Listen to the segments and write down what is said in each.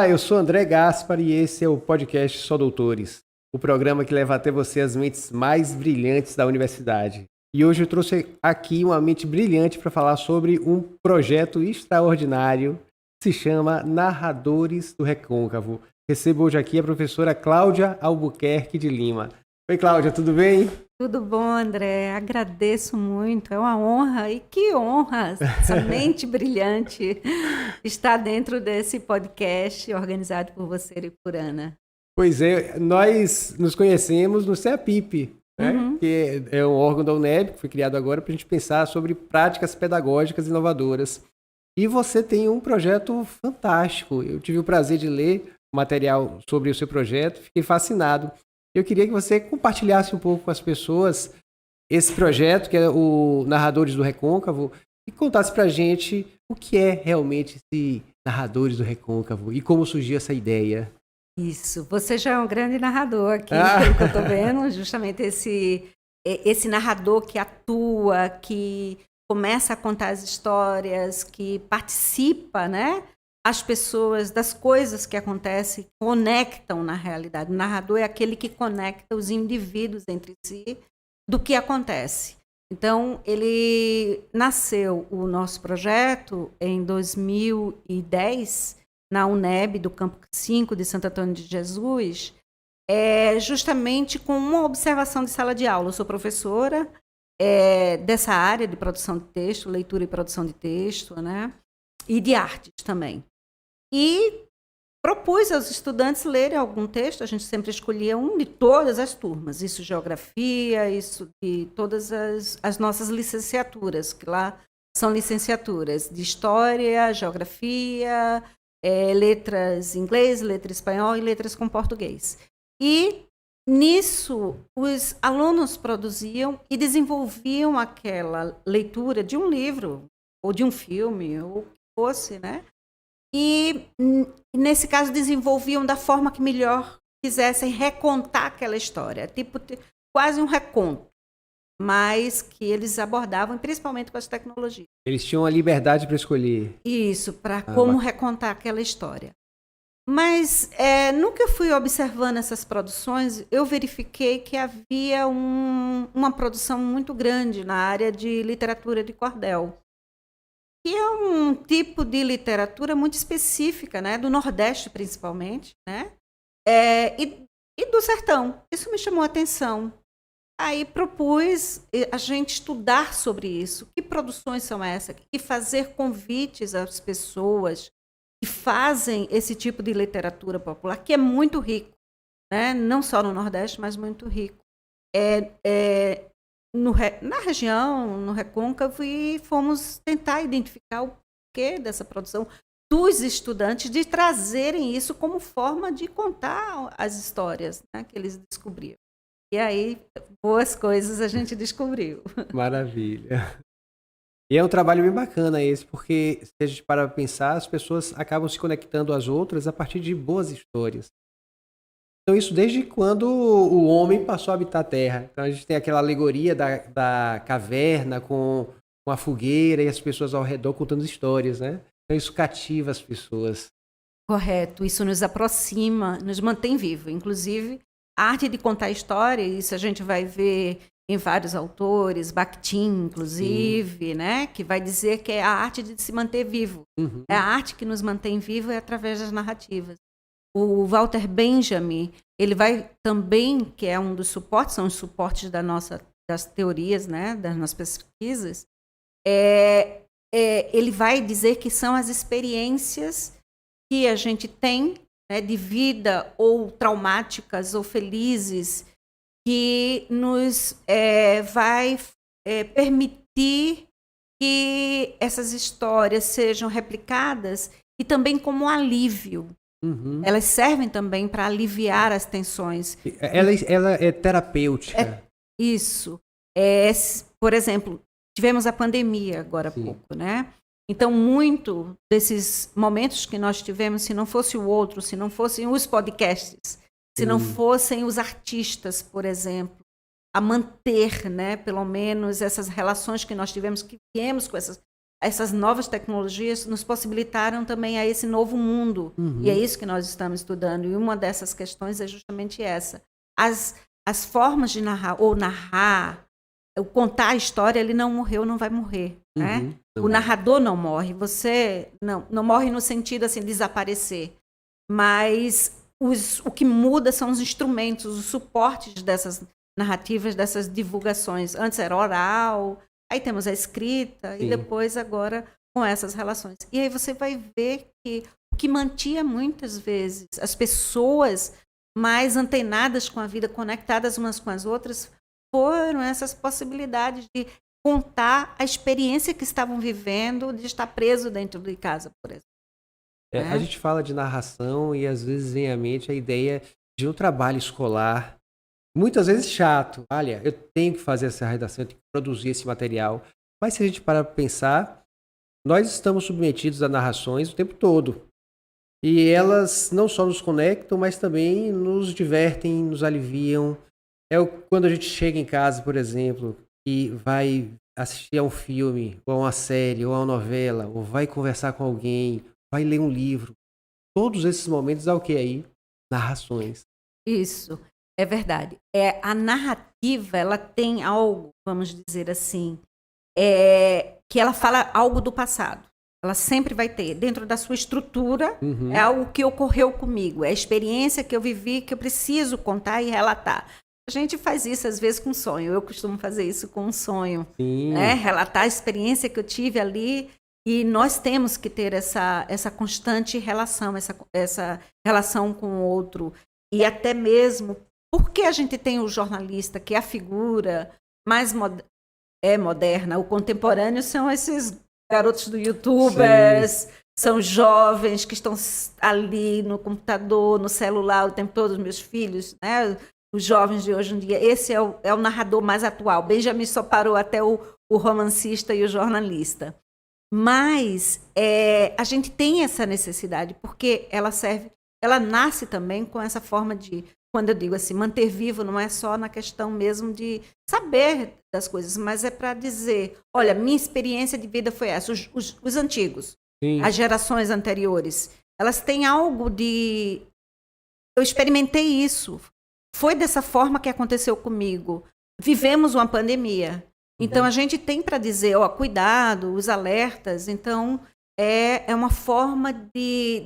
Olá, eu sou André Gaspar e esse é o podcast Só Doutores, o programa que leva até você as mentes mais brilhantes da universidade. E hoje eu trouxe aqui uma mente brilhante para falar sobre um projeto extraordinário que se chama Narradores do Recôncavo. Recebo hoje aqui a professora Cláudia Albuquerque de Lima. Oi, Cláudia, tudo bem? Tudo bom, André? Agradeço muito, é uma honra, e que honra, essa mente brilhante está dentro desse podcast organizado por você e por Ana. Pois é, nós nos conhecemos no CEAPIP, né? Que é um órgão da UNEB, que foi criado agora para a gente pensar sobre práticas pedagógicas inovadoras. E você tem um projeto fantástico. Eu tive o prazer de ler o material sobre o seu projeto, fiquei fascinado. Eu queria que você compartilhasse um pouco com as pessoas esse projeto, que é o Narradores do Recôncavo, e contasse para a gente o que é realmente esse Narradores do Recôncavo e como surgiu essa ideia. Isso, você já é um grande narrador aqui, pelo que eu estou vendo, justamente esse narrador que atua, que começa a contar as histórias, que participa, né? As pessoas, das coisas que acontecem, conectam na realidade. O narrador é aquele que conecta os indivíduos entre si do que acontece. Então, ele nasceu, o nosso projeto, em 2010, na UNEB, do Campo 5 de Santo Antônio de Jesus, justamente com uma observação de sala de aula. Eu sou professora dessa área de produção de texto, leitura e produção de texto, né? E de artes também. E propus aos estudantes lerem algum texto, a gente sempre escolhia um de todas as turmas, isso geografia, isso de todas as nossas licenciaturas, que lá são licenciaturas de história, geografia, letras em inglês, letra espanhol e letras com português. E nisso os alunos produziam e desenvolviam aquela leitura de um livro, ou de um filme, ou o que fosse, né? E, nesse caso, desenvolviam da forma que melhor quisessem recontar aquela história. Tipo, quase um reconto, mas que eles abordavam, principalmente com as tecnologias. Eles tinham a liberdade para escolher. Isso, para como recontar aquela história. Mas, no que eu fui observando essas produções, eu verifiquei que havia uma produção muito grande na área de literatura de cordel, que é um tipo de literatura muito específica, né, do Nordeste principalmente, né, e do Sertão. Isso me chamou a atenção. Aí propus a gente estudar sobre isso, que produções são essas, e fazer convites às pessoas que fazem esse tipo de literatura popular, que é muito rico, né, não só no Nordeste, mas muito rico. Na região, no Recôncavo, e fomos tentar identificar o porquê dessa produção dos estudantes, de trazerem isso como forma de contar as histórias, né, que eles descobriam. E aí, boas coisas a gente descobriu. Maravilha. E é um trabalho bem bacana esse, porque se a gente parar para pensar, as pessoas acabam se conectando às outras a partir de boas histórias. Então, isso desde quando o homem passou a habitar a Terra. Então, a gente tem aquela alegoria da caverna com a fogueira e as pessoas ao redor contando histórias, né? Então, isso cativa as pessoas. Correto. Isso nos aproxima, nos mantém vivo. Inclusive, a arte de contar história, isso a gente vai ver em vários autores, Bakhtin, inclusive, né? Que vai dizer que é a arte de se manter vivo. Uhum. É a arte que nos mantém vivo através das narrativas. O Walter Benjamin, ele vai também, que é um dos suportes, são os suportes das teorias, né, das nossas pesquisas, ele vai dizer que são as experiências que a gente tem, né, de vida, ou traumáticas, ou felizes, que nos vai permitir que essas histórias sejam replicadas, e também como alívio. Uhum. Elas servem também para aliviar as tensões. Ela é terapêutica. Isso. Por exemplo, tivemos a pandemia agora há pouco, né? Então, muito desses momentos que nós tivemos, se não fosse o outro, se não fossem os podcasts, se não fossem os artistas, por exemplo, a manter, né, pelo menos essas relações que nós tivemos, que viemos com essas essas novas tecnologias nos possibilitaram também a esse novo mundo. E é isso que nós estamos estudando. E uma dessas questões é justamente essa. As formas de narrar, ou narrar, o contar a história, ele não morreu, não vai morrer. Né? O narrador não morre. Você não morre no sentido assim, de desaparecer. Mas o que muda são os instrumentos, os suportes dessas narrativas, dessas divulgações. Antes era oral, aí temos a escrita, e depois agora com essas relações. E aí você vai ver que o que mantinha muitas vezes as pessoas mais antenadas com a vida, conectadas umas com as outras, foram essas possibilidades de contar a experiência que estavam vivendo, de estar preso dentro de casa, por exemplo. A gente fala de narração e às vezes vem à mente a ideia de um trabalho escolar, muitas vezes chato. Olha, eu tenho que fazer essa redação, eu tenho que produzir esse material. Mas se a gente parar para pensar, nós estamos submetidos a narrações o tempo todo. E elas não só nos conectam, mas também nos divertem, nos aliviam. Quando a gente chega em casa, por exemplo, e vai assistir a um filme, ou a uma série, ou a uma novela, ou vai conversar com alguém, vai ler um livro. Todos esses momentos há o que aí? Narrações. Isso, é verdade. A narrativa, ela tem algo, vamos dizer assim, que ela fala algo do passado. Ela sempre vai ter, dentro da sua estrutura, é algo que ocorreu comigo, é a experiência que eu vivi, que eu preciso contar e relatar. A gente faz isso, às vezes, com sonho. Eu costumo fazer isso com um sonho. Né? Relatar a experiência que eu tive ali. E nós temos que ter essa constante relação, essa relação com o outro. E até mesmo, porque a gente tem o jornalista, que é a figura mais moderna, o contemporâneo são esses garotos do YouTubers, são jovens que estão ali no computador, no celular o tempo todo, os meus filhos, né? Os jovens de hoje em dia. Esse é o narrador mais atual. Benjamin só parou até o romancista e o jornalista. Mas a gente tem essa necessidade, porque ela nasce também com essa forma de, quando eu digo assim, manter vivo, não é só na questão mesmo de saber das coisas, mas é para dizer, olha, minha experiência de vida foi essa. Os antigos, as gerações anteriores, elas têm algo de... Eu experimentei isso, foi dessa forma que aconteceu comigo. Vivemos uma pandemia. Então, a gente tem para dizer, cuidado, os alertas. Então, é uma forma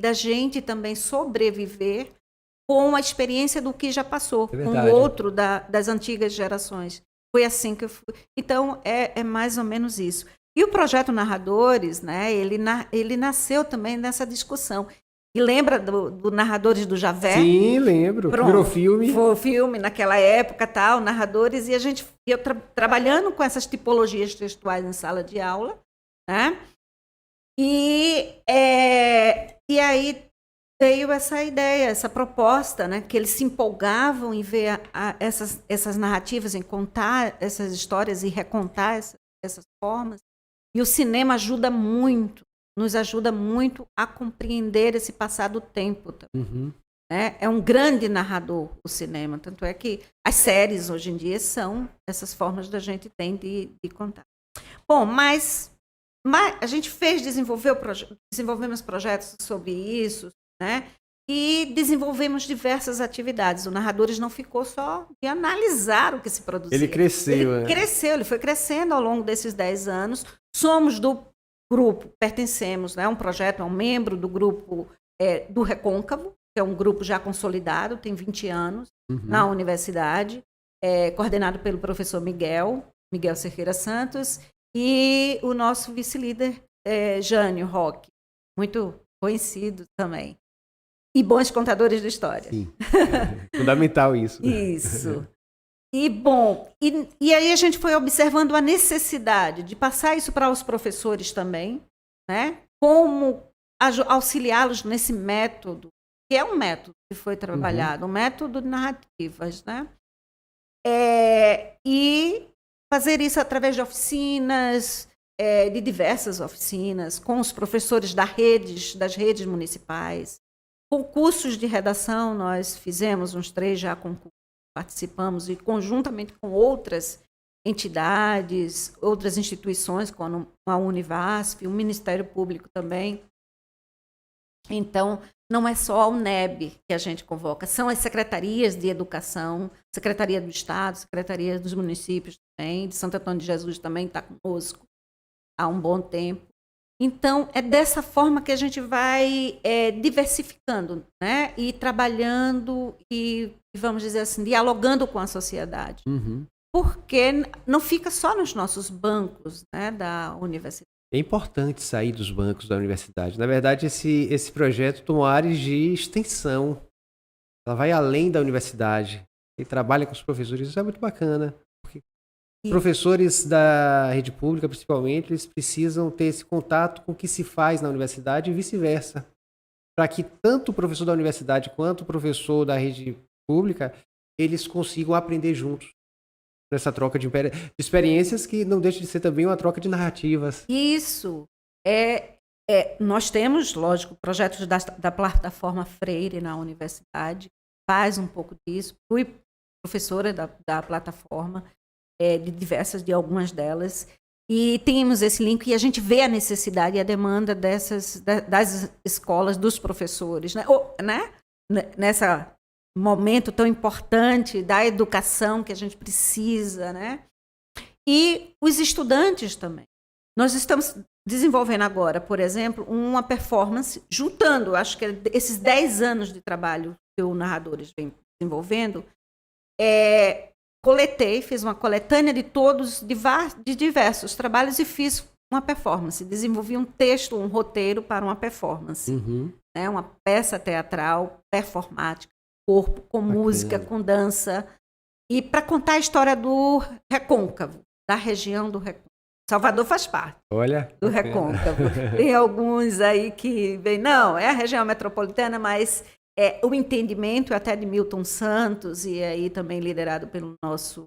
da gente também sobreviver com a experiência do que já passou, com o outro das antigas gerações. Foi assim que eu fui. Então, é mais ou menos isso. E o Projeto Narradores, né, ele nasceu também nessa discussão. E lembra do Narradores do Javé? Sim, lembro. Pronto, virou filme. Foi filme naquela época, tal, narradores, e eu trabalhando com essas tipologias textuais em sala de aula, né? E aí veio essa ideia, essa proposta, né? Que eles se empolgavam em ver essas narrativas, em contar essas histórias e recontar essas formas. E o cinema ajuda muito, nos ajuda muito a compreender esse passar do tempo também. Né? É um grande narrador o cinema, tanto é que as séries hoje em dia são essas formas da gente tem de contar. Bom, mas a gente desenvolvemos projetos sobre isso, né? E desenvolvemos diversas atividades. O Narradores não ficou só de analisar o que se produzia. Ele cresceu. Ele foi crescendo ao longo desses 10 anos. Somos do grupo, pertencemos, né, a um projeto, a um membro do grupo do Recôncavo, que é um grupo já consolidado, tem 20 anos, na universidade, coordenado pelo professor Miguel Cerqueira Santos, e o nosso vice-líder, Jânio Roque, muito conhecido também. E bons contadores de história. Sim, fundamental isso. Isso. E, bom, e aí a gente foi observando a necessidade de passar isso para os professores também, né? Como auxiliá-los nesse método, que é um método que foi trabalhado, um método de narrativas, né? E fazer isso através de oficinas, de diversas oficinas, com os professores das redes municipais. Concursos de redação, nós fizemos uns 3 já concursos, participamos, e conjuntamente com outras entidades, outras instituições, como a Univasf, o Ministério Público também. Então, não é só a UNEB que a gente convoca, são as secretarias de educação, Secretaria do Estado, Secretaria dos municípios também, de Santo Antônio de Jesus também está conosco há um bom tempo. Então, é dessa forma que a gente vai diversificando, né? E trabalhando e, vamos dizer assim, dialogando com a sociedade. Uhum. Porque não fica só nos nossos bancos, né, da universidade. É importante sair dos bancos da universidade. Na verdade, esse projeto tomou áreas de extensão. Ela vai além da universidade. E trabalha com os professores. Isso é muito bacana. Porque professores da rede pública, principalmente, eles precisam ter esse contato com o que se faz na universidade e vice-versa. Para que tanto o professor da universidade quanto o professor da rede pública, eles consigam aprender juntos. Nessa troca de experiências que não deixa de ser também uma troca de narrativas. Isso. Nós temos, lógico, projetos da plataforma Freire na universidade, faz um pouco disso. Fui professora da plataforma, de algumas delas, e temos esse link e a gente vê a necessidade e a demanda das escolas, dos professores, né? Nessa momento tão importante da educação que a gente precisa, né? E os estudantes também. Nós estamos desenvolvendo agora, por exemplo, uma performance, juntando, acho que esses 10 anos de trabalho que o Narradores vem desenvolvendo, fiz uma coletânea de todos, de diversos trabalhos e fiz uma performance. Desenvolvi um texto, um roteiro para uma performance. Uhum. Né? Uma peça teatral performática, corpo, com música, com dança, e para contar a história do Recôncavo, da região do Recôncavo. Salvador faz parte do Recôncavo. Tem alguns aí que vêm, não, é a região metropolitana, mas o entendimento até de Milton Santos, e aí também liderado pelo nosso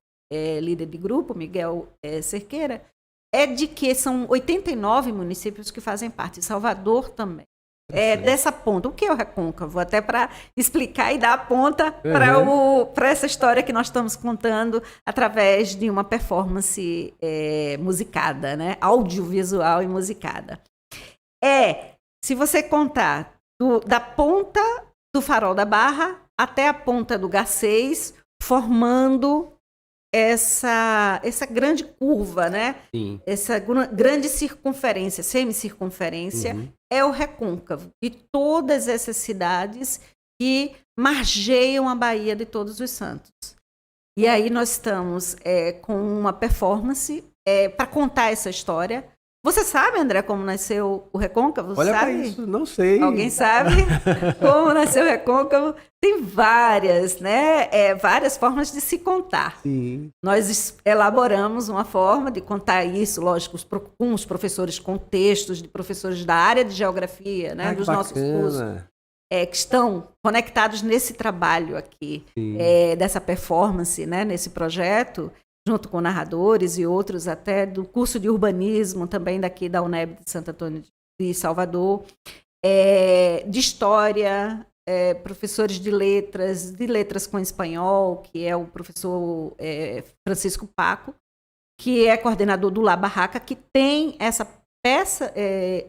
líder de grupo, Miguel Cerqueira, é de que são 89 municípios que fazem parte, Salvador também. Dessa ponta. O que é o Recôncavo? Até para explicar e dar a ponta para essa história que nós estamos contando através de uma performance musicada, né? Audiovisual e musicada. Se você contar da ponta do Farol da Barra até a ponta do Garcês, formando essa grande curva, né? Sim. Essa grande circunferência, semicircunferência, é o Recôncavo. E todas essas cidades que margeiam a Baía de Todos os Santos. E aí nós estamos com uma performance para contar essa história. Você sabe, André, como nasceu o Recôncavo? Olha para isso, não sei. Alguém sabe como nasceu o Recôncavo? Tem várias, né? Várias formas de se contar. Sim. Nós elaboramos uma forma de contar isso, lógico, com os professores com textos de professores da área de geografia, né? Dos nossos cursos, que estão conectados nesse trabalho aqui, dessa performance, né? Nesse projeto, junto com narradores e outros até do curso de urbanismo, também daqui da UNEB de Santo Antônio de Salvador, de história, professores de letras com espanhol, que é o professor Francisco Paco, que é coordenador do La Barraca, que tem essa peça,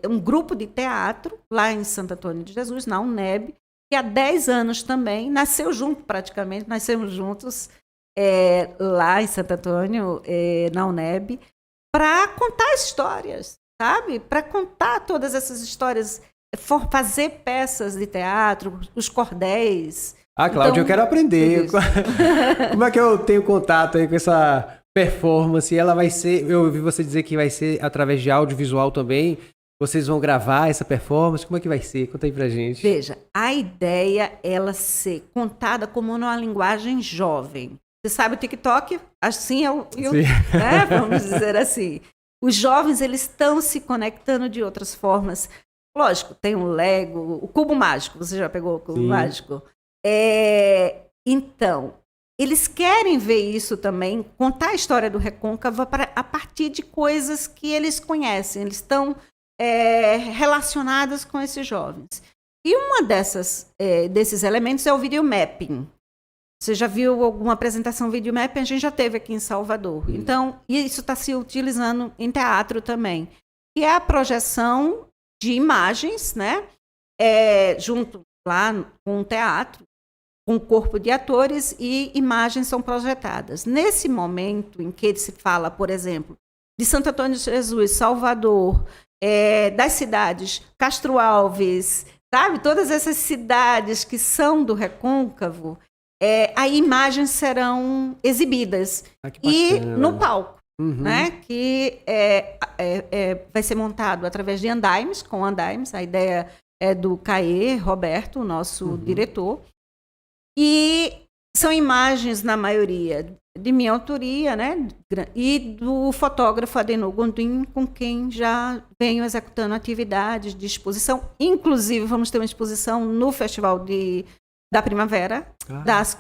um grupo de teatro lá em Santo Antônio de Jesus, na UNEB, que há 10 anos também nasceu junto, praticamente, nascemos juntos, lá em Santo Antônio, na UNEB, para contar histórias, sabe? Para contar todas essas histórias, fazer peças de teatro, os cordéis. Cláudia, então, eu quero aprender. Como é que eu tenho contato aí com essa performance? Ela vai ser, eu ouvi você dizer que vai ser através de audiovisual também. Vocês vão gravar essa performance? Como é que vai ser? Conta aí pra gente. Veja, a ideia é ela ser contada como numa linguagem jovem. Você sabe o TikTok? Assim é né? Vamos dizer assim. Os jovens, eles estão se conectando de outras formas. Lógico, tem o Lego, o cubo mágico. Você já pegou o cubo mágico? Então, eles querem ver isso também, contar a história do Recôncavo a partir de coisas que eles conhecem. Eles estão relacionados com esses jovens. E uma desses elementos é o videomapping. Você já viu alguma apresentação videomapping? A gente já teve aqui em Salvador. Então, isso está se utilizando em teatro também, que é a projeção de imagens, né? Junto lá com o teatro, com um corpo de atores, e imagens são projetadas. Nesse momento em que se fala, por exemplo, de Santo Antônio de Jesus, Salvador, das cidades, Castro Alves, sabe? Todas essas cidades que são do Recôncavo, as imagens serão exibidas. E no palco, né? Que vai ser montado através de andaimes, com andaimes. A ideia é do Caê Roberto, o nosso diretor. E são imagens, na maioria, de minha autoria, né? E do fotógrafo Adenor Gondim, com quem já venho executando atividades de exposição. Inclusive, vamos ter uma exposição no Festival da Primavera,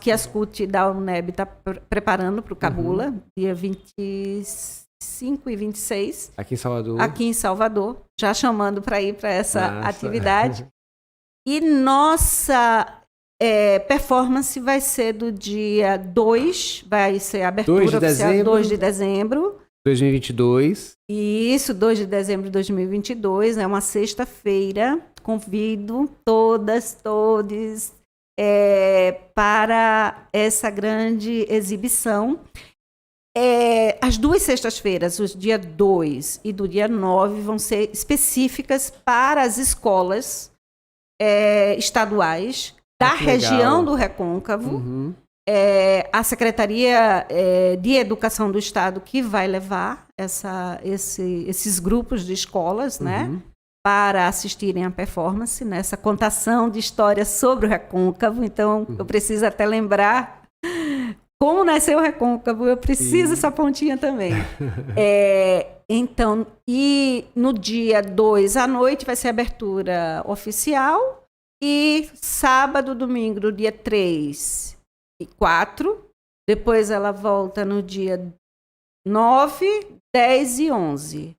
que a SCUT da UNEB está preparando para o Cabula, dia 25 e 26. Aqui em Salvador. Aqui em Salvador, já chamando para ir para essa atividade. E nossa performance vai ser do dia 2, vai ser a abertura oficial 2 de dezembro. 2022. Isso, 2 de dezembro de 2022, é uma sexta-feira. Convido todas, todos para essa grande exibição. As 2 sextas-feiras, o dia 2 e do dia 9, vão ser específicas para as escolas estaduais da região do Recôncavo. A Secretaria de Educação do Estado que vai levar esses grupos de escolas, né, para assistirem à performance, nessa contação de histórias sobre o Recôncavo. Então, eu preciso até lembrar como nasceu o Recôncavo, eu preciso essa pontinha também. Então, e no dia 2 à noite vai ser a abertura oficial, e sábado, domingo, do dia 3 e 4, depois ela volta no dia 9, 10 e 11,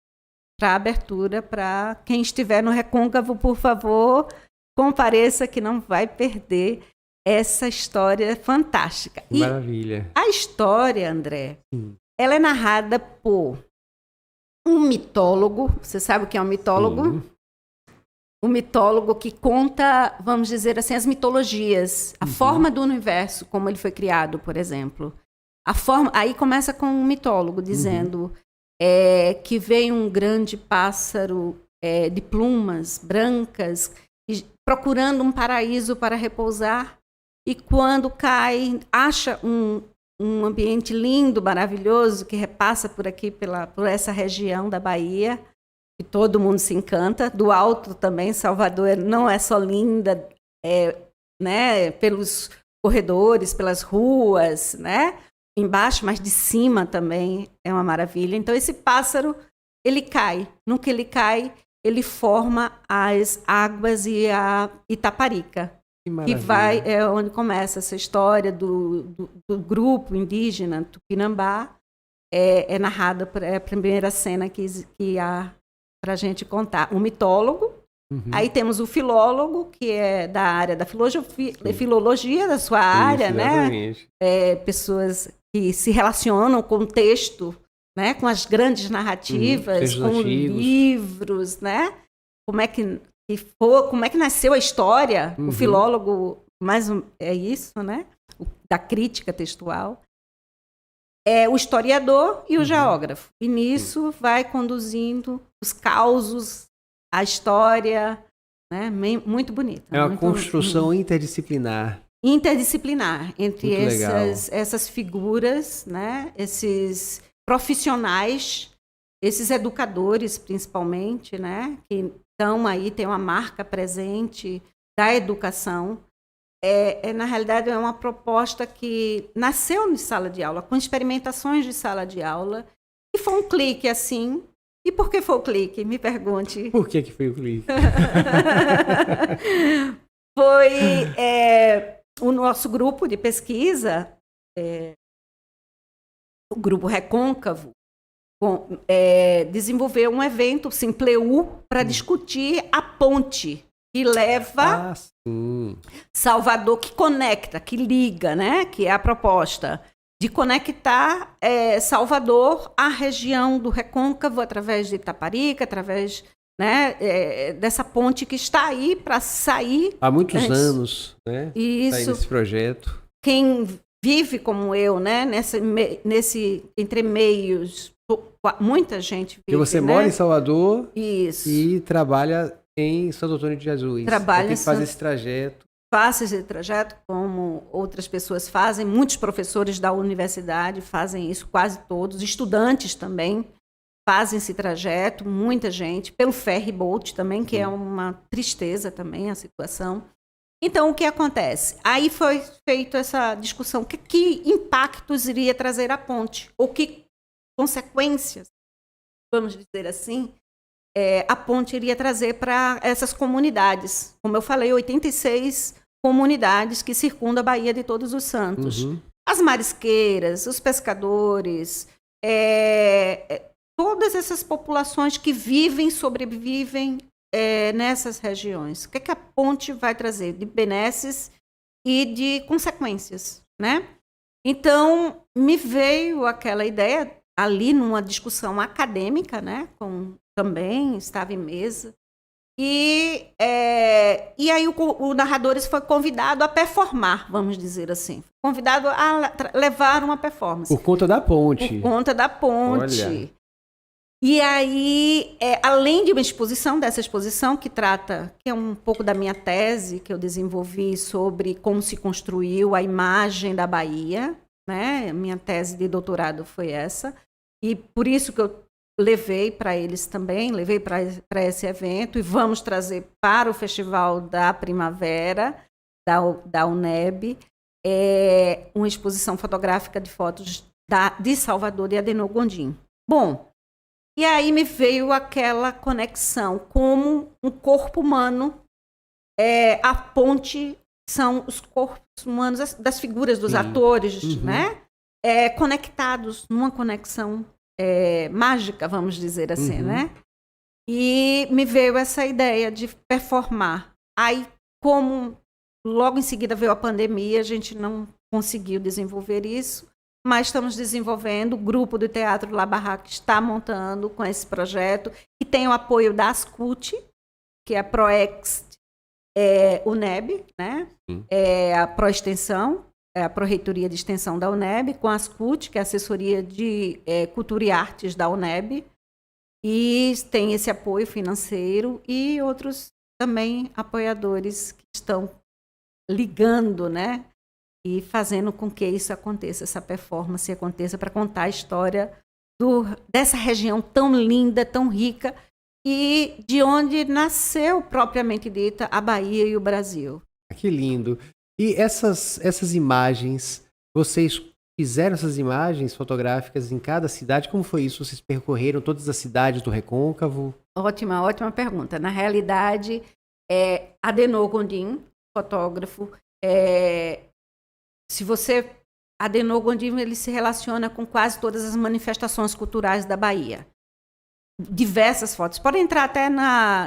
para abertura, para quem estiver no Recôncavo, por favor, compareça, que não vai perder essa história fantástica. Maravilha. E a história, André, ela é narrada por um mitólogo. Você sabe o que é um mitólogo? Um mitólogo que conta, vamos dizer assim, as mitologias, a forma do universo, como ele foi criado, por exemplo. Aí começa com um mitólogo dizendo que veio um grande pássaro de plumas brancas, procurando um paraíso para repousar, e quando cai, acha um ambiente lindo, maravilhoso, que repassa por aqui, por essa região da Bahia, e todo mundo se encanta. Do alto também, Salvador não é só linda, né, pelos corredores, pelas ruas, né, embaixo, mas de cima também é uma maravilha. Então, esse pássaro, ele cai. No que ele cai, ele forma as águas e a Itaparica, que é onde começa essa história do grupo indígena Tupinambá. É narrada, a primeira cena que há para a gente contar. Um mitólogo, aí temos o filólogo, que é da área da filologia, da sua área, né? Pessoas que se relacionam com o texto, né? Com as grandes narrativas, com antigos, livros, né? Como é que nasceu a história? O filólogo, é isso, né? Da crítica textual. O historiador e o geógrafo. E nisso vai conduzindo os causos, a história, né? Muito bonita. É uma construção interdisciplinar. Interdisciplinar entre essas figuras, né? Esses profissionais, esses educadores, principalmente, né? Que estão aí, tem uma marca presente da educação. Na realidade, é uma proposta que nasceu em sala de aula, com experimentações de sala de aula, e foi um clique assim. E por que foi o clique? Me pergunte. Por que foi o clique? Foi o nosso grupo de pesquisa, o Grupo Recôncavo, desenvolveu um evento, o Simpleu, para discutir a ponte que leva Salvador, que conecta, que liga, né? Que é a proposta de conectar Salvador à região do Recôncavo através de Itaparica, através, né, dessa ponte que está aí para sair. Há muitos anos, né? Isso. Tá aí nesse projeto. Quem vive como eu, né? Nesse entre meios, muita gente vive. E você mora em Salvador. Isso. E trabalha em Santo Antônio de Jesus. Trabalha. Tem que fazer esse trajeto. Faço esse trajeto como outras pessoas fazem, muitos professores da universidade fazem isso, quase todos, estudantes também fazem esse trajeto, muita gente, pelo ferry boat também, que é uma tristeza também a situação. Então, o que acontece? Aí foi feita essa discussão, que impactos iria trazer a ponte, ou que consequências, vamos dizer assim, a ponte iria trazer para essas comunidades. Como eu falei, 86 comunidades que circundam a Baía de Todos os Santos. As marisqueiras, os pescadores, todas essas populações que vivem, sobrevivem nessas regiões. O que a ponte vai trazer de benesses e de consequências, né? Então, me veio aquela ideia ali numa discussão acadêmica, né? Também estava em mesa. E aí o Narradores foi convidado a performar, vamos dizer assim. Convidado a levar uma performance. Por conta da ponte. Por conta da ponte. Olha. E aí, além de uma exposição, dessa exposição que é um pouco da minha tese que eu desenvolvi sobre como se construiu a imagem da Bahia, né? Minha tese de doutorado foi essa. E por isso que eu levei para eles também, levei para esse evento e vamos trazer para o Festival da Primavera, da UNEB, uma exposição fotográfica de fotos de Salvador e Adenor Gondim. Bom, e aí me veio aquela conexão, como um corpo humano, a ponte são os corpos humanos, das figuras dos atores, né? Conectados numa conexão mágica, vamos dizer assim, né? E me veio essa ideia de performar. Aí, como logo em seguida veio a pandemia, a gente não conseguiu desenvolver isso, mas estamos desenvolvendo. O grupo do Teatro La Barraca está montando com esse projeto, e tem o apoio da Ascut, que é a Proext UNEB, né? A Proextensão, a Pró-Reitoria de Extensão da UNEB, com a Ascut, que é a Assessoria de Cultura e Artes da UNEB, e tem esse apoio financeiro e outros também apoiadores que estão ligando, né, e fazendo com que isso aconteça, essa performance aconteça, para contar a história dessa região tão linda, tão rica, e de onde nasceu, propriamente dita, a Bahia e o Brasil. Que lindo! E essas imagens, vocês fizeram essas imagens fotográficas em cada cidade? Como foi isso? Vocês percorreram todas as cidades do Recôncavo? Ótima pergunta. Na realidade, Adenor Gondim, fotógrafo, Adenor Gondim, ele se relaciona com quase todas as manifestações culturais da Bahia. Diversas fotos. Podem entrar até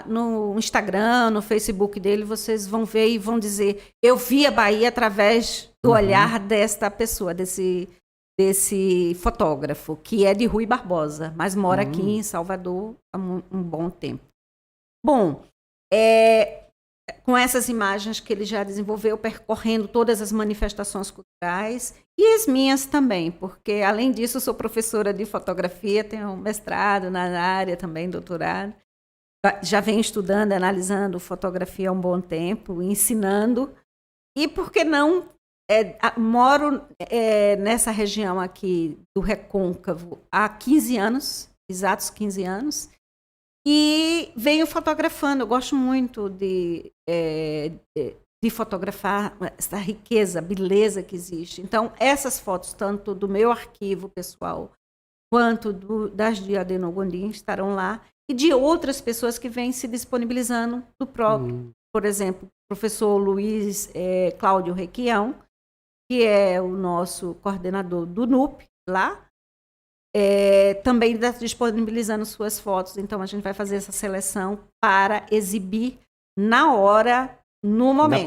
no Instagram, no Facebook dele, vocês vão ver e vão dizer: eu vi a Bahia através do olhar desta pessoa, desse fotógrafo, que é de Rui Barbosa, mas mora aqui em Salvador há um bom tempo. Bom, com essas imagens que ele já desenvolveu, percorrendo todas as manifestações culturais, e as minhas também, porque, além disso, eu sou professora de fotografia, tenho um mestrado na área também, doutorado. Já venho estudando, analisando fotografia há um bom tempo, ensinando. E, por que não, moro nessa região aqui do Recôncavo há 15 anos, exatos 15 anos, e venho fotografando. Eu gosto muito de fotografar essa riqueza, beleza que existe. Então, essas fotos, tanto do meu arquivo pessoal, quanto das de Adenor Gondim, estarão lá, e de outras pessoas que vêm se disponibilizando do próprio. Por exemplo, o professor Luiz Cláudio Requião, que é o nosso coordenador do NUP lá, também está disponibilizando suas fotos. Então, a gente vai fazer essa seleção para exibir na hora, no momento.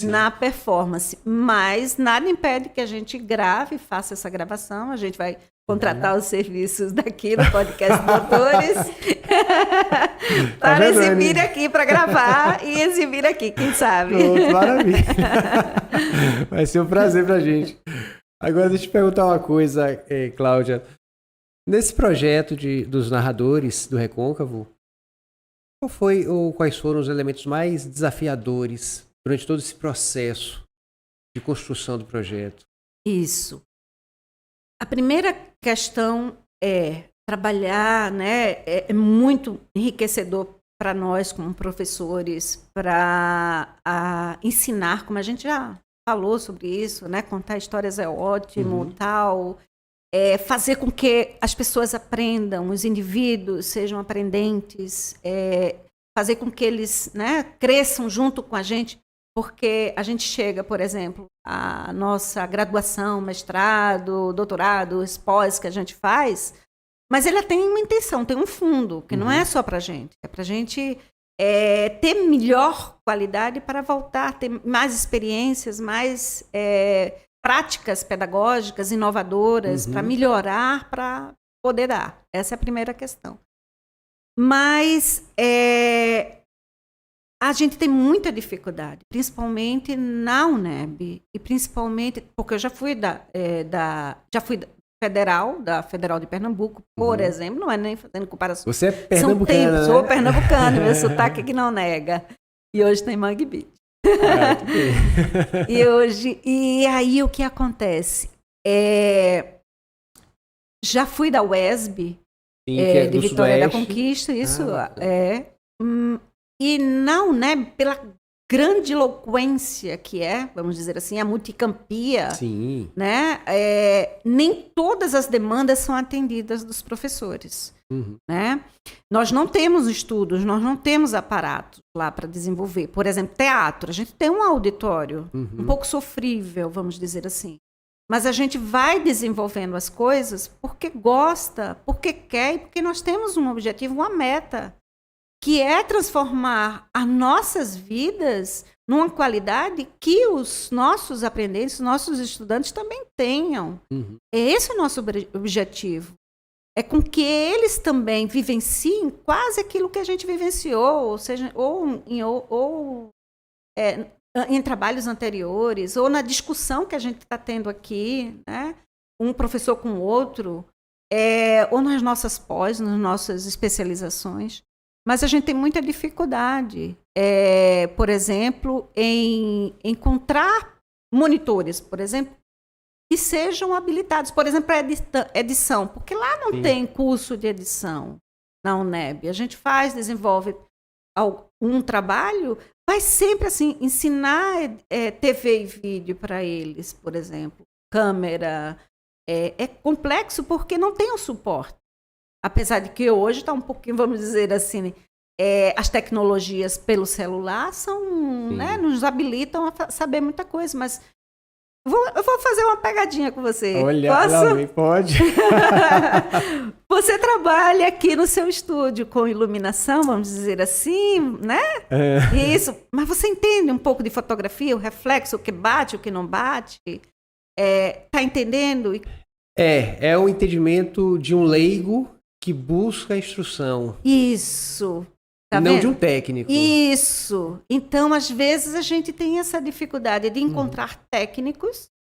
Na performance. Mas nada impede que a gente grave, faça essa gravação. A gente vai contratar os serviços daqui do podcast Doutores para exibir aqui, para gravar e exibir aqui, quem sabe. Pronto, maravilha. Vai ser um prazer pra gente. Agora, deixa eu te perguntar uma coisa, Cláudia. Nesse projeto dos narradores do Recôncavo, qual foi ou quais foram os elementos mais desafiadores durante todo esse processo de construção do projeto? Isso. A primeira questão é trabalhar, né? É muito enriquecedor para nós como professores, para ensinar, como a gente já falou sobre isso, né? Contar histórias é ótimo, tal. Fazer com que as pessoas aprendam, os indivíduos sejam aprendentes, fazer com que eles, né, cresçam junto com a gente, porque a gente chega, por exemplo, a nossa graduação, mestrado, doutorado, os pós que a gente faz, mas ele tem uma intenção, tem um fundo, que não é só para a gente, é para a gente ter melhor qualidade para voltar, ter mais experiências, mais práticas pedagógicas inovadoras para melhorar, para poder dar. Essa é a primeira questão. Mas a gente tem muita dificuldade, principalmente na UNEB, e principalmente porque eu já fui federal, da Federal de Pernambuco, por exemplo, não é nem fazendo comparação. Você é pernambucana, Sou pernambucana, meu sotaque aqui não nega. E hoje tem Mangue Beach. E aí o que acontece? Já fui da UESB, de Vitória da Conquista, isso e na UNEB, pela grande eloquência que vamos dizer assim, a multicampia, sim, né? Nem todas as demandas são atendidas dos professores. Né? Nós não temos estudos, nós não temos aparatos lá para desenvolver. Por exemplo, teatro, a gente tem um auditório um pouco sofrível, vamos dizer assim. Mas a gente vai desenvolvendo as coisas porque gosta, porque quer e porque nós temos um objetivo, uma meta, que é transformar as nossas vidas numa qualidade que os nossos aprendentes, os nossos estudantes também tenham. Esse é o nosso objetivo. É com que eles também vivenciem quase aquilo que a gente vivenciou, ou seja, em trabalhos anteriores, ou na discussão que a gente está tendo aqui, né? Um professor com o outro, ou nas nossas pós, nas nossas especializações. Mas a gente tem muita dificuldade, por exemplo, em encontrar monitores, por exemplo, que sejam habilitados, por exemplo, para edição, porque lá não tem curso de edição na UNEB. A gente desenvolve um trabalho, vai sempre assim, ensinar TV e vídeo para eles, por exemplo, câmera. É complexo porque não tem o suporte. Apesar de que hoje está um pouquinho, vamos dizer assim, as tecnologias pelo celular né, nos habilitam a saber muita coisa, mas eu vou fazer uma pegadinha com você. Olha, posso? Pode. Você trabalha aqui no seu estúdio com iluminação, vamos dizer assim, né? Isso. Mas você entende um pouco de fotografia, o reflexo, o que bate, o que não bate? Tá entendendo? É o entendimento de um leigo que busca a instrução. Isso. Tá não vendo? De um técnico. Isso. Então, às vezes, a gente tem essa dificuldade de encontrar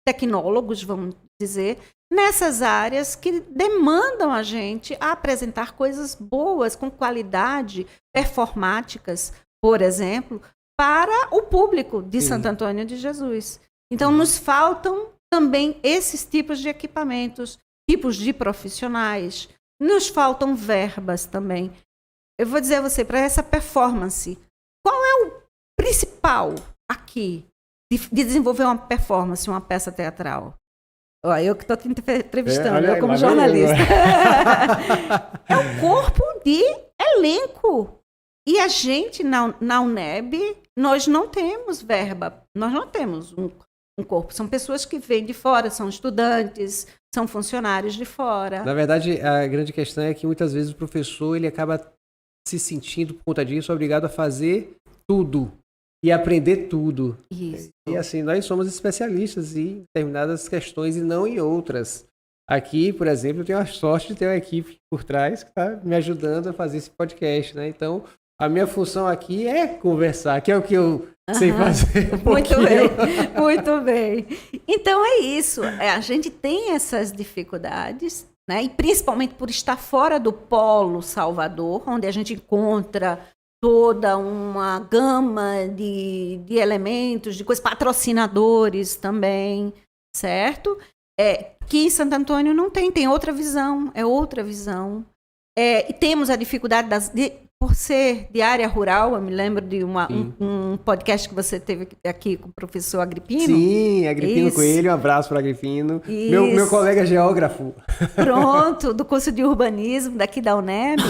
tecnólogos, vamos dizer, nessas áreas que demandam a gente a apresentar coisas boas, com qualidade, performáticas, por exemplo, para o público de Santo Antônio de Jesus. Então, nos faltam também esses tipos de equipamentos, tipos de profissionais, nos faltam verbas também. Eu vou dizer a você, para essa performance, qual é o principal aqui de desenvolver uma performance, uma peça teatral? Eu que estou te entrevistando, eu como jornalista. É o corpo de elenco. E a gente, na UNEB, nós não temos verba, nós não temos um corpo. São pessoas que vêm de fora, são estudantes, são funcionários de fora. Na verdade, a grande questão é que muitas vezes o professor ele acaba se sentindo, por conta disso, obrigado a fazer tudo e aprender tudo. Isso. E assim, nós somos especialistas em determinadas questões e não em outras. Aqui, por exemplo, eu tenho a sorte de ter uma equipe por trás que está me ajudando a fazer esse podcast, né? Então, a minha função aqui é conversar, que é o que eu sei fazer. Muito bem, muito bem. Então é isso, a gente tem essas dificuldades, né? E principalmente por estar fora do polo Salvador, onde a gente encontra toda uma gama de elementos, de coisas, patrocinadores também, certo? Que em Santo Antônio não tem outra visão, é outra visão. E temos a dificuldade por ser de área rural. Eu me lembro de um podcast que você teve aqui com o professor Agripino. Sim, Agripino Coelho, um abraço para Agripino. Meu colega geógrafo. Pronto, do curso de urbanismo daqui da UNEB.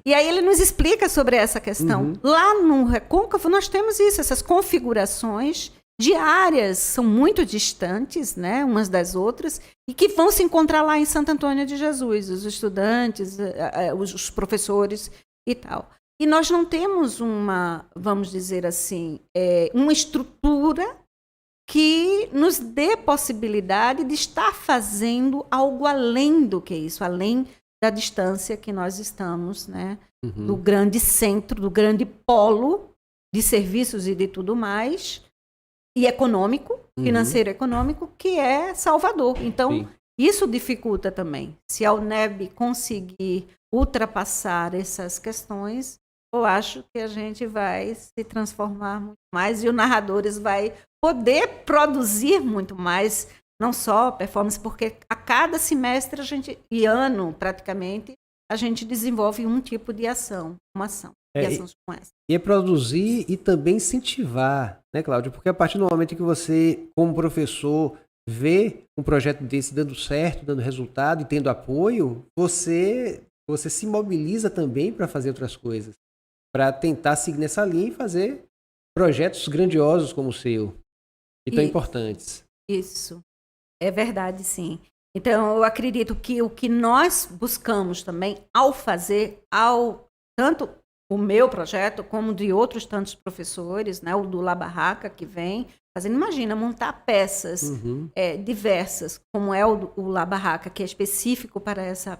E aí ele nos explica sobre essa questão. Lá no Recôncavo nós temos isso, essas configurações de áreas são muito distantes, né, umas das outras, e que vão se encontrar lá em Santo Antônio de Jesus, os estudantes, os professores e tal. E nós não temos vamos dizer assim, uma estrutura que nos dê possibilidade de estar fazendo algo além do que isso, além da distância que nós estamos, né, do grande centro, do grande polo de serviços e de tudo mais, e econômico, financeiro econômico, que é Salvador. Então, isso dificulta também. Se a UNEB conseguir ultrapassar essas questões, eu acho que a gente vai se transformar muito mais e o Narradores vai poder produzir muito mais, não só performance, porque a cada semestre e ano, praticamente, a gente desenvolve um tipo de ação, uma ação. E é produzir e também incentivar, né, Cláudia? Porque a partir do momento que você, como professor, vê um projeto desse dando certo, dando resultado e tendo apoio, você se mobiliza também para fazer outras coisas, para tentar seguir nessa linha e fazer projetos grandiosos como o seu, e tão importantes. Isso, é verdade, sim. Então, eu acredito que o que nós buscamos também ao fazer, tanto o meu projeto, como de outros tantos professores, né, o do La Barraca que vem, fazendo, imagina, montar peças diversas, como é o La Barraca, que é específico para essa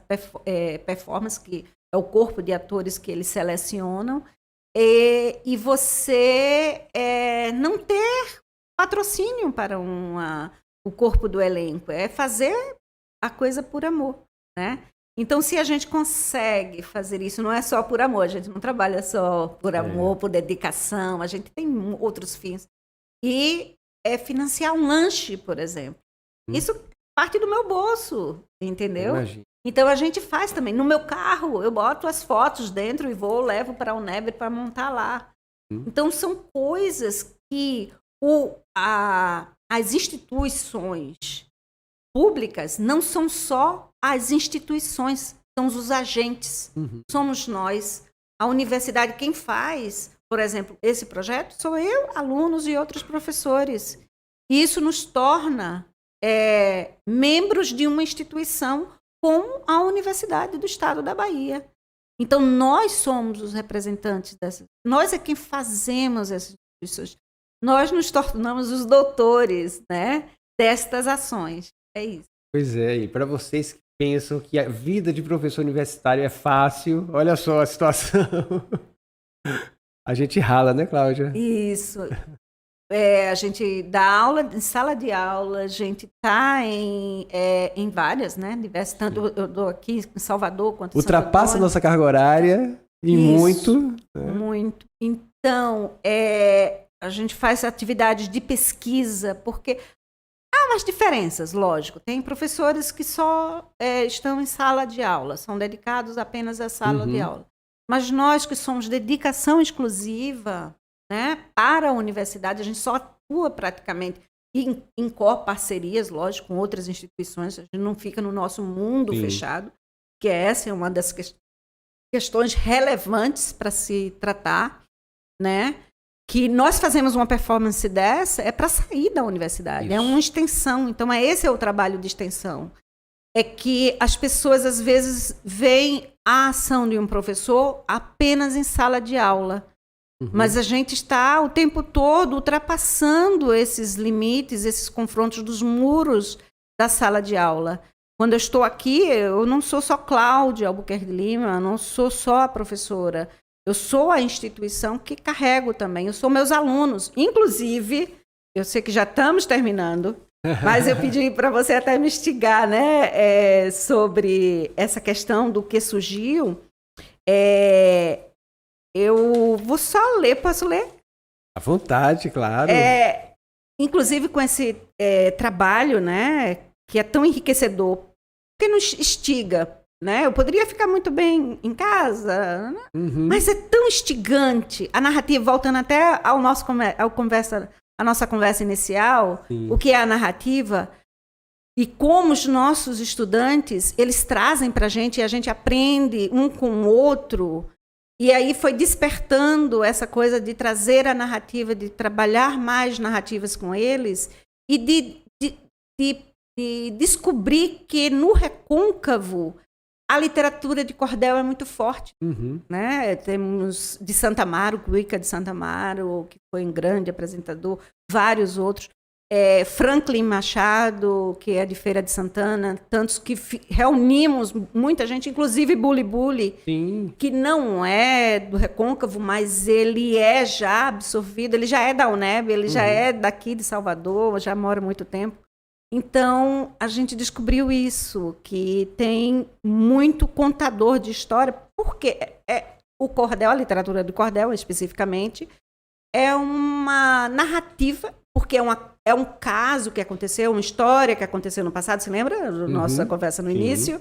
performance, que é o corpo de atores que eles selecionam, e você não ter patrocínio para o corpo do elenco, é fazer a coisa por amor, né? Então, se a gente consegue fazer isso, não é só por amor, a gente não trabalha só por amor, por dedicação, a gente tem outros fins. E financiar um lanche, por exemplo. Isso parte do meu bolso, entendeu? Então, a gente faz também. No meu carro, eu boto as fotos dentro e levo para a UNEB para montar lá. Então, são coisas que as instituições públicas não são só as instituições, são os agentes, somos nós. A universidade, quem faz, por exemplo, esse projeto, sou eu, alunos e outros professores. E isso nos torna membros de uma instituição como a Universidade do Estado da Bahia. Então, nós somos os representantes nós é quem fazemos essas instituições. Nós nos tornamos os doutores, né, destas ações. É isso. Pois é, e para vocês que pensam que a vida de professor universitário é fácil, olha só a situação. A gente rala, né, Cláudia? Isso. A gente dá aula em sala de aula, a gente está em várias, né, diversas, tanto eu dou aqui em Salvador quanto em ultrapassa a nossa carga horária e muito. Né? Muito. Então, a gente faz atividades de pesquisa, porque há umas diferenças, lógico. Tem professores que só estão em sala de aula, são dedicados apenas à sala de aula. Mas nós que somos dedicação exclusiva, né, para a universidade, a gente só atua praticamente em parcerias, lógico, com outras instituições. A gente não fica no nosso mundo fechado, que essa é uma das questões relevantes para se tratar, né? Que nós fazemos uma performance dessa para sair da universidade, é uma extensão. Então, esse é o trabalho de extensão. É que as pessoas, às vezes, veem a ação de um professor apenas em sala de aula. Mas a gente está o tempo todo ultrapassando esses limites, esses confrontos dos muros da sala de aula. Quando eu estou aqui, eu não sou só Cláudia Albuquerque de Lima, não sou só a professora. Eu sou a instituição que carrego também, eu sou meus alunos. Inclusive, eu sei que já estamos terminando, mas eu pedi para você até me instigar, né, sobre essa questão do que surgiu. Eu vou só ler, posso ler? À vontade, claro. Inclusive com esse trabalho, né, que é tão enriquecedor, porque nos instiga, né? Eu poderia ficar muito bem em casa, né? Mas é tão instigante. A narrativa, voltando até à nossa conversa inicial, sim, o que é a narrativa e como os nossos estudantes, eles trazem para a gente e a gente aprende um com o outro. E aí foi despertando essa coisa de trazer a narrativa, de trabalhar mais narrativas com eles e de descobrir que no Recôncavo a literatura de cordel é muito forte. Né? Temos de Santa Amaro, Cuica de Santa Amaro, que foi um grande apresentador, vários outros. Franklin Machado, que é de Feira de Santana, tantos que reunimos muita gente, inclusive Bully Bully, sim, que não é do Recôncavo, mas ele é já absorvido, ele já é da UNEB, ele já é daqui de Salvador, já mora há muito tempo. Então, a gente descobriu isso, que tem muito contador de história, porque o cordel, a literatura do cordel especificamente, é uma narrativa, porque é um caso que aconteceu, uma história que aconteceu no passado, se lembra da nossa conversa no início?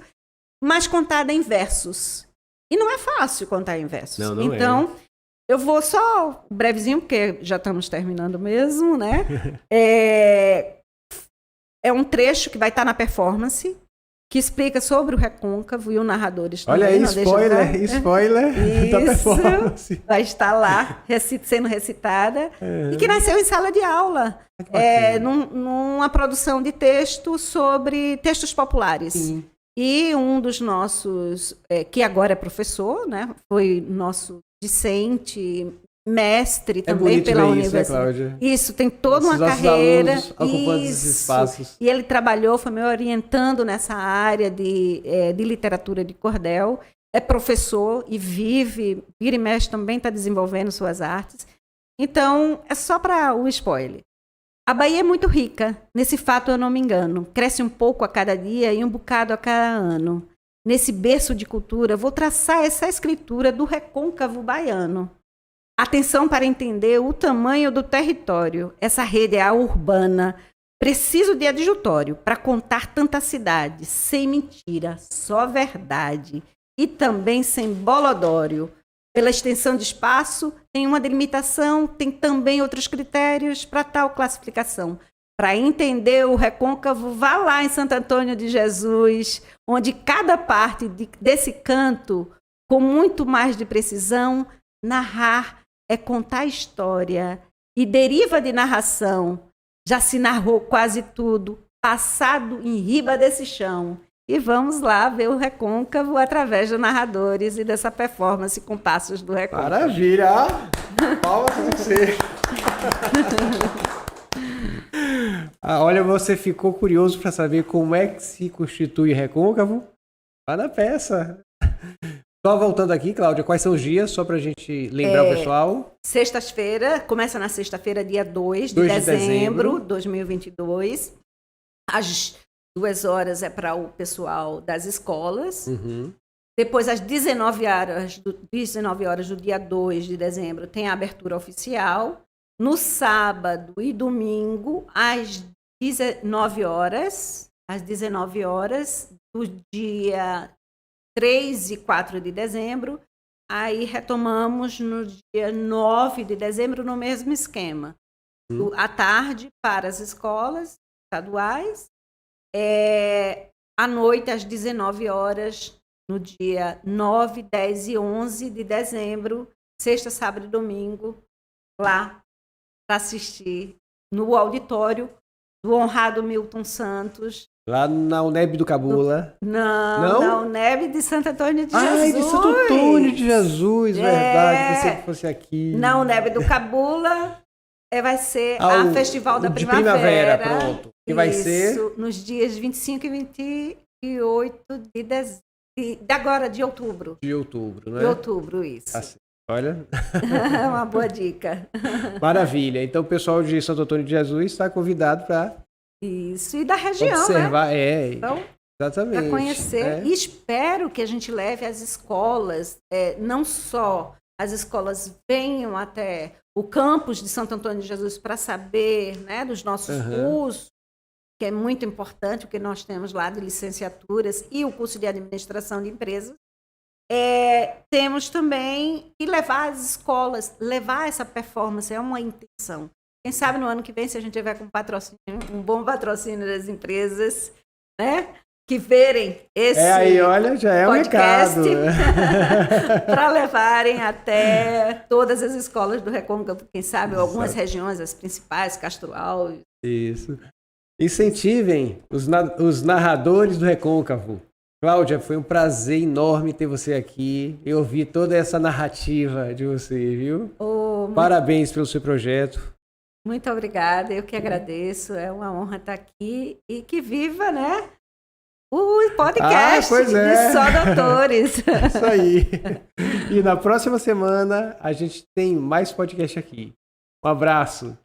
Mas contada em versos. E não é fácil contar em versos. Não então, eu vou só brevezinho, porque já estamos terminando mesmo, né? É um trecho que vai estar na performance, que explica sobre o Recôncavo e o narrador está. Olha aí, spoiler da performance. Vai estar lá, sendo recitada, e que nasceu em sala de aula, numa produção de texto sobre textos populares. Sim. E um dos nossos, que agora é professor, né, foi nosso discente, mestre também pela universidade. Isso, né, isso, tem toda uma carreira. Ocupando esses espaços. E ele trabalhou, foi me orientando nessa área de literatura de cordel. É professor e vira e mexe também está desenvolvendo suas artes. Então, é só para o spoiler. A Bahia é muito rica, nesse fato eu não me engano. Cresce um pouco a cada dia e um bocado a cada ano. Nesse berço de cultura, vou traçar essa escritura do recôncavo baiano. Atenção para entender o tamanho do território. Essa rede é a urbana. Preciso de adjutório para contar tanta cidade, sem mentira, só verdade. E também sem bolodório. Pela extensão de espaço, tem uma delimitação, tem também outros critérios para tal classificação. Para entender o recôncavo, vá lá em Santo Antônio de Jesus, onde cada parte desse canto, com muito mais de precisão, narrar é contar a história e deriva de narração. Já se narrou quase tudo, passado em riba desse chão. E vamos lá ver o Recôncavo através dos narradores e dessa performance com passos do Recôncavo. Maravilha! Palmas para você! Olha, você ficou curioso para saber como é que se constitui Recôncavo? Vá na peça! Só voltando aqui, Cláudia, quais são os dias, só para a gente lembrar o pessoal? Sexta-feira, começa na sexta-feira, dia 2 de dezembro de 2022. Às 2 horas é para o pessoal das escolas. Depois, às 19 horas do dia 2 de dezembro, tem a abertura oficial. No sábado e domingo, às 19 horas do dia 3 e 4 de dezembro, aí retomamos no dia 9 de dezembro no mesmo esquema. À tarde para as escolas estaduais, à noite às 19 horas no dia 9, 10 e 11 de dezembro, sexta, sábado e domingo, lá para assistir no auditório do honrado Milton Santos, Lá na UNEB do Cabula. Não? Na UNEB de Santo Antônio de Jesus. Ai, de Santo Antônio de Jesus, verdade. Pensei que fosse aqui. Na UNEB do Cabula vai ser a Festival da Primavera. Pronto. E vai ser? Nos dias 25 e 28 de outubro. De outubro, né? De outubro, isso. Assim, olha. Uma boa dica. Maravilha. Então, o pessoal de Santo Antônio de Jesus está convidado para... Isso, e da região, observar, né? Então, exatamente. Para conhecer. E espero que a gente leve as escolas, não só as escolas venham até o campus de Santo Antônio de Jesus para saber, né, dos nossos cursos, que é muito importante, o que nós temos lá de licenciaturas e o curso de administração de empresas. Temos também que levar as escolas, levar essa performance, é uma intenção. Quem sabe no ano que vem, se a gente tiver com um bom patrocínio das empresas, né, que verem esse aí, olha, já é podcast um recado. para levarem até todas as escolas do Recôncavo, quem sabe, algumas regiões, as principais, Castro Alves. Isso. Incentivem os narradores do Recôncavo. Cláudia, foi um prazer enorme ter você aqui e ouvir toda essa narrativa de você, viu? Parabéns pelo seu projeto. Muito obrigada, eu que agradeço, é uma honra estar aqui e que viva, né, o podcast de Só Doutores. Isso aí. E na próxima semana a gente tem mais podcast aqui. Um abraço.